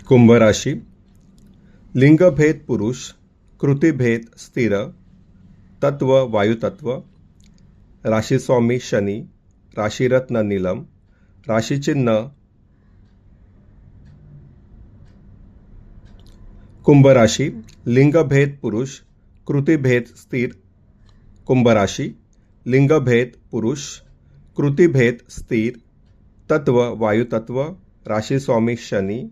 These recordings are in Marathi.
कुंभ राशी. लिंगभेद पुरुष, कृतिभेद स्थिर, तत्व वायुतत्व, राशीस्वामी शनी, राशीरत्न नीलम, राशीचिन्ह कुंभ राशी. लिंगभेद पुरुष, कृतिभेद स्थिर. कुंभ राशी. लिंगभेद पुरुष, कृतिभेद स्थिर, तत्व वायुतत्व, राशीस्वामी शनी,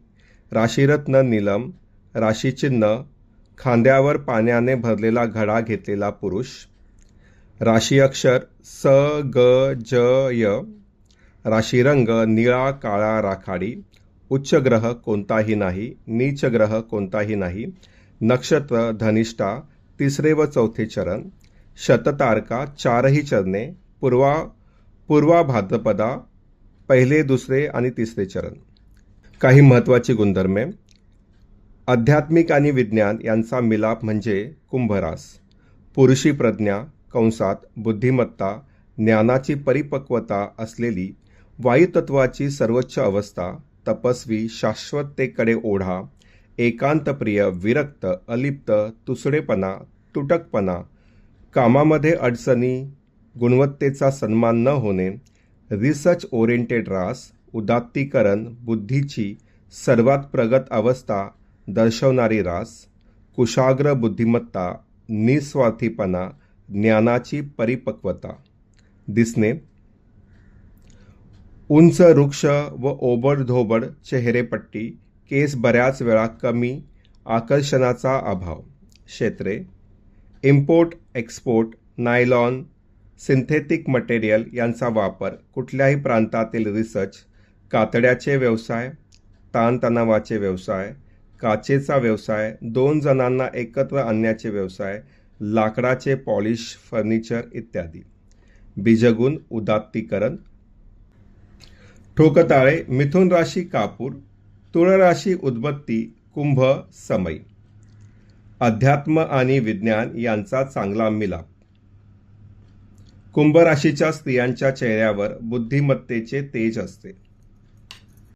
राशीरत्न नीलम, राशीचिन्ह खांद्यावर पाण्याने भरलेला घडा घेतलेला पुरुष, राशी अक्षर स ग ज य, राशी रंग निळा काळा राखाडी, उच्च ग्रह कोणताही नाही, नीच ग्रह कोणताही नाही, नक्षत्र धनिष्ठा तिसरे व चौथे चरण, शततारका चारही चरणे, पूर्वा भाद्रपदा पहिले दुसरे आणि तिसरे चरण. काही महत्त्वाची गुणधर्मे. आध्यात्मिक आणि विज्ञान यांचा मिलाप म्हणजे कुंभरास. पुरुषी प्रज्ञा कंसात बुद्धिमत्ता ज्ञानाची परिपक्वता असलेली, वायुतत्वाची सर्वोच्च अवस्था, तपस्वी शाश्वततेकडे ओढा, एकांतप्रिय विरक्त अलिप्त तुसडेपणा तुटकपणा, कामामध्ये अडचणी, गुणवत्तेचा सन्मान न होणे, रिसर्च ओरिएंटेड रास, उदात्तीकरण बुद्धीची सर्वात प्रगत अवस्था दर्शवणारी रास, कुशाग्र बुद्धिमत्ता, निस्वार्थीपणा, ज्ञानाची परिपक्वता. दिसणे. उंच वृक्ष व ओबडधोबड चेहरेपट्टी, केस बऱ्याच वेळा कमी, आकर्षणाचा अभाव. क्षेत्रे. Import export, nylon, synthetic material यांचा वापर, कुठल्याही प्रांतातील रिसर्च, कातड्याचे व्यवसाय, ताणतणावाचे व्यवसाय, काचेचा व्यवसाय, 2 जणांना एकत्र आणण्याचे व्यवसाय, लाकडाचे पॉलिश फर्निचर इत्यादी. बीजगुण उदात्तीकरण. ठोकताळे. मिथुन राशी कापूर, तुळ राशी उदबत्ती, कुंभ समई. अध्यात्म आणि विज्ञान यांचा चांगला मिलाप. कुंभ राशीच्या स्त्रियांच्या चेहऱ्यावर बुद्धिमत्तेचे तेज असते.